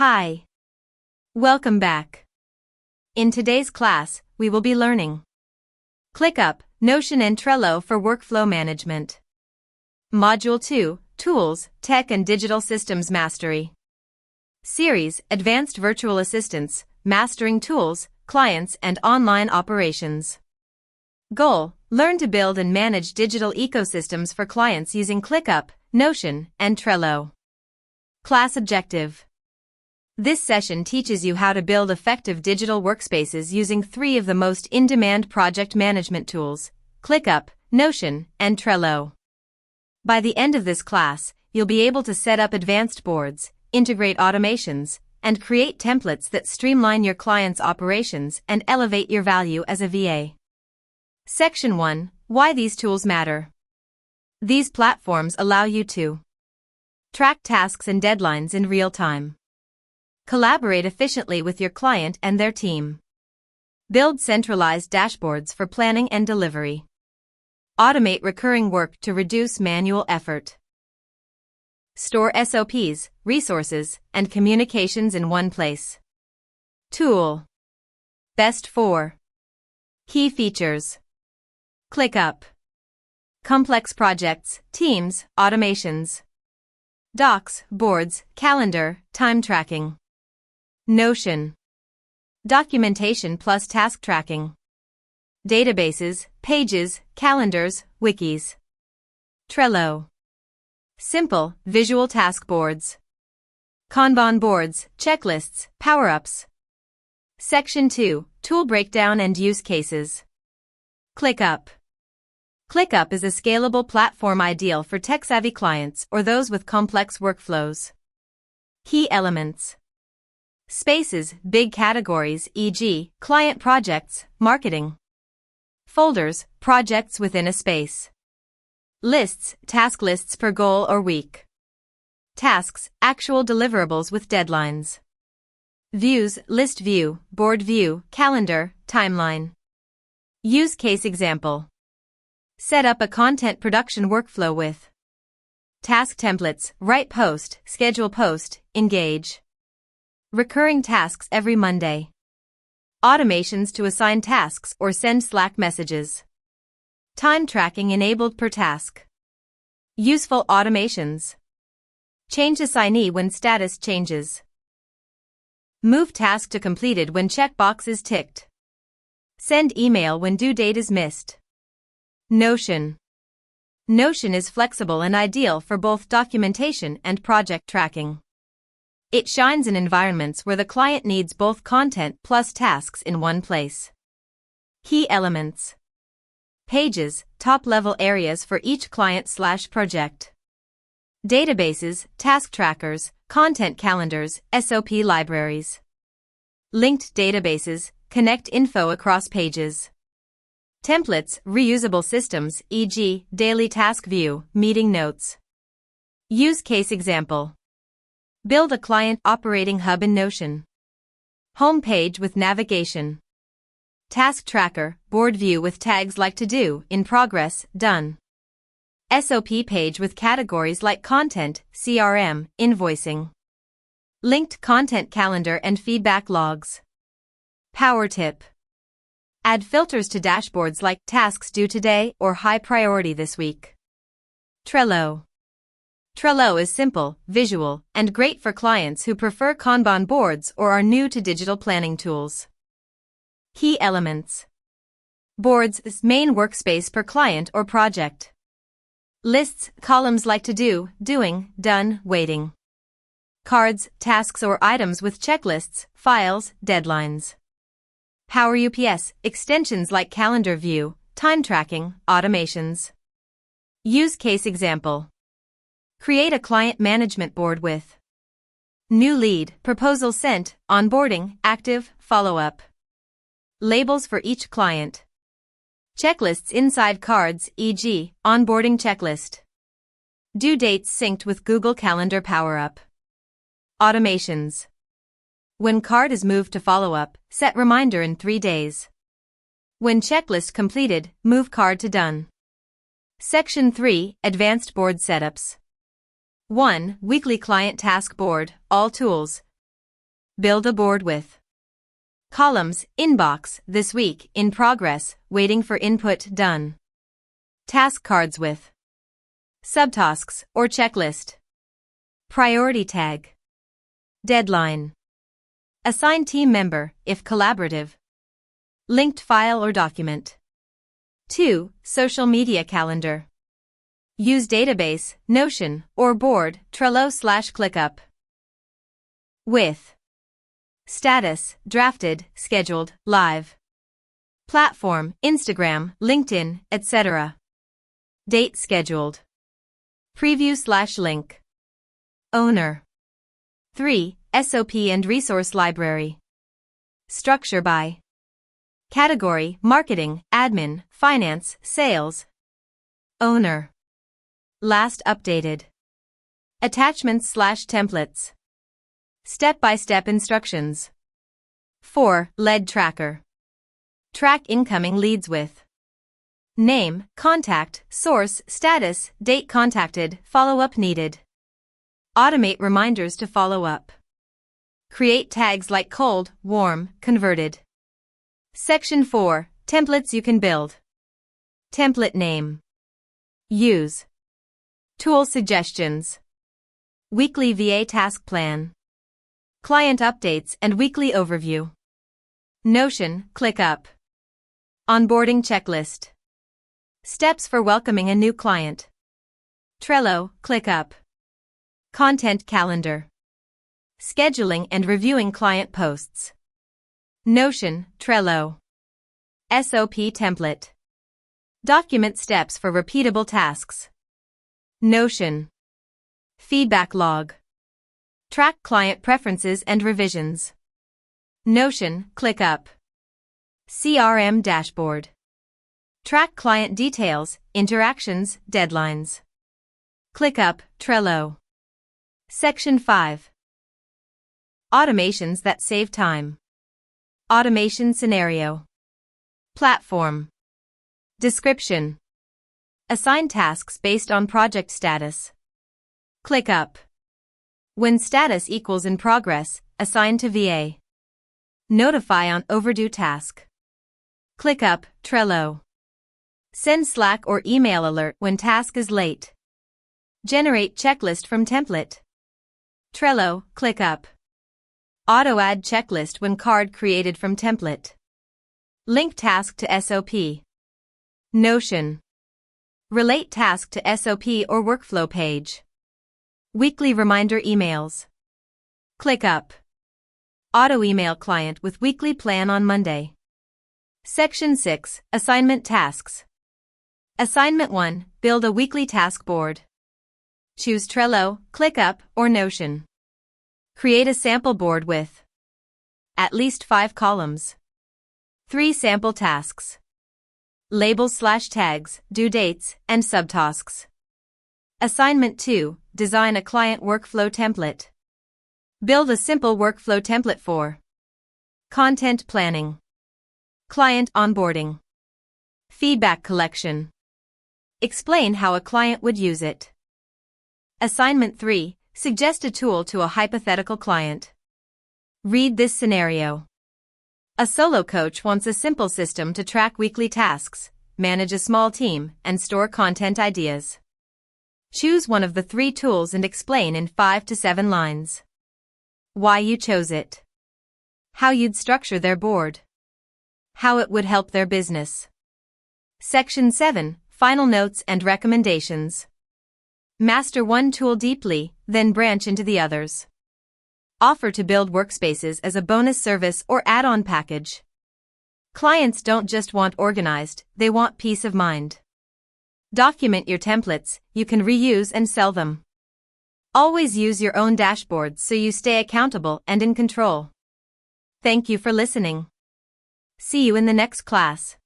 Hi. Welcome back. In today's class, we will be learning ClickUp, Notion and Trello for workflow management. Module 2, Tools, Tech and Digital Systems Mastery. Series, Advanced Virtual Assistants, Mastering Tools, Clients and Online Operations. Goal, learn to build and manage digital ecosystems for clients using ClickUp, Notion, and Trello. Class objective. This session teaches you how to build effective digital workspaces using 3 of the most in-demand project management tools, ClickUp, Notion, and Trello. By the end of this class, you'll be able to set up advanced boards, integrate automations, and create templates that streamline your clients' operations and elevate your value as a VA. Section 1, Why these tools matter. These platforms allow you to track tasks and deadlines in real time. Collaborate efficiently with your client and their team. Build centralized dashboards for planning and delivery. Automate recurring work to reduce manual effort. Store SOPs, resources, and communications in one place. Tool. Best 4. Key features. ClickUp. Complex projects, teams, automations. Docs, boards, calendar, time tracking. Notion. Documentation plus task tracking. Databases, pages, calendars, wikis. Trello. Simple, visual task boards. Kanban boards, checklists, power-ups. Section 2, Tool Breakdown and Use Cases. ClickUp. ClickUp is a scalable platform ideal for tech-savvy clients or those with complex workflows. Key elements. Spaces, big categories, e.g., client projects, marketing. Folders, projects within a space. Lists, task lists per goal or week. Tasks, actual deliverables with deadlines. Views, list view, board view, calendar, timeline. Use case example. Set up a content production workflow with task templates, write post, schedule post, engage. Recurring tasks every Monday. Automations to assign tasks or send Slack messages. Time tracking enabled per task. Useful automations. Change assignee when status changes. Move task to completed when checkbox is ticked. Send email when due date is missed. Notion. Notion is flexible and ideal for both documentation and project tracking. It shines in environments where the client needs both content plus tasks in one place. Key elements. Pages, top-level areas for each client/project. Databases, task trackers, content calendars, SOP libraries. Linked databases, connect info across pages. Templates, reusable systems, e.g., daily task view, meeting notes. Use case example. Build a client operating hub in Notion. Home page with navigation. Task tracker, board view with tags like to do, in progress, done. SOP page with categories like content, CRM, invoicing. Linked content calendar and feedback logs. Power tip. Add filters to dashboards like tasks due today or high priority this week. Trello. Trello is simple, visual, and great for clients who prefer Kanban boards or are new to digital planning tools. Key elements. Boards, main workspace per client or project. Lists, columns like to do, doing, done, waiting. Cards, tasks or items with checklists, files, deadlines. Power UPS, extensions like calendar view, time tracking, automations. Use case example. Create a client management board with new lead, proposal sent, onboarding, active, follow-up. Labels for each client. Checklists inside cards, e.g., onboarding checklist. Due dates synced with Google Calendar Power-Up. Automations. When card is moved to follow-up, set reminder in 3 days. When checklist completed, move card to done. Section 3, Advanced Board Setups. 1. Weekly Client Task Board, all tools. Build a board with columns, inbox, this week, in progress, waiting for input, done. Task cards with subtasks or checklist. Priority tag. Deadline. Assign team member, if collaborative. Linked file or document. 2. Social media calendar. Use database, Notion, or board, Trello/ClickUp. With status, drafted, scheduled, live. Platform, Instagram, LinkedIn, etc. Date scheduled. Preview/link. Owner. 3. SOP and resource library. Structure by category, marketing, admin, finance, sales. Owner. Last updated. Attachments/templates. Step-by-step instructions. 4. Lead tracker. Track incoming leads with name, contact, source, status, date contacted, follow-up needed. Automate reminders to follow up. Create tags like cold, warm, converted. Section 4. Templates you can build. Template name. Use. Tool suggestions. Weekly VA task plan. Client updates and weekly overview. Notion, ClickUp. Onboarding checklist. Steps for welcoming a new client. Trello, ClickUp. Content calendar. Scheduling and reviewing client posts. Notion, Trello. SOP template. Document steps for repeatable tasks. Notion. Feedback log. Track client preferences and revisions. Notion, ClickUp. CRM dashboard. Track client details, interactions, deadlines. ClickUp, Trello. Section 5. Automations that save time. Automation scenario. Platform. Description. Assign tasks based on project status. ClickUp. When status equals in progress, assign to VA. Notify on overdue task. ClickUp, Trello. Send Slack or email alert when task is late. Generate checklist from template. Trello, ClickUp. Auto-add checklist when card created from template. Link task to SOP. Notion. Relate task to SOP or workflow page. Weekly reminder emails. ClickUp. Auto-email client with weekly plan on Monday. Section 6. Assignment tasks. Assignment 1. Build a weekly task board. Choose Trello, ClickUp, or Notion. Create a sample board with at least 5 columns. 3 sample tasks. Labels/tags, due dates, and subtasks. Assignment 2. Design a client workflow template. Build a simple workflow template for content planning, client onboarding, feedback collection. Explain how a client would use it. Assignment 3. Suggest a tool to a hypothetical client. Read this scenario. A solo coach wants a simple system to track weekly tasks, manage a small team, and store content ideas. Choose one of the 3 tools and explain in 5 to 7 lines why you chose it, how you'd structure their board, how it would help their business. Section 7. Final notes and recommendations. Master one tool deeply, then branch into the others. Offer to build workspaces as a bonus service or add-on package. Clients don't just want organized, they want peace of mind. Document your templates, you can reuse and sell them. Always use your own dashboards so you stay accountable and in control. Thank you for listening. See you in the next class.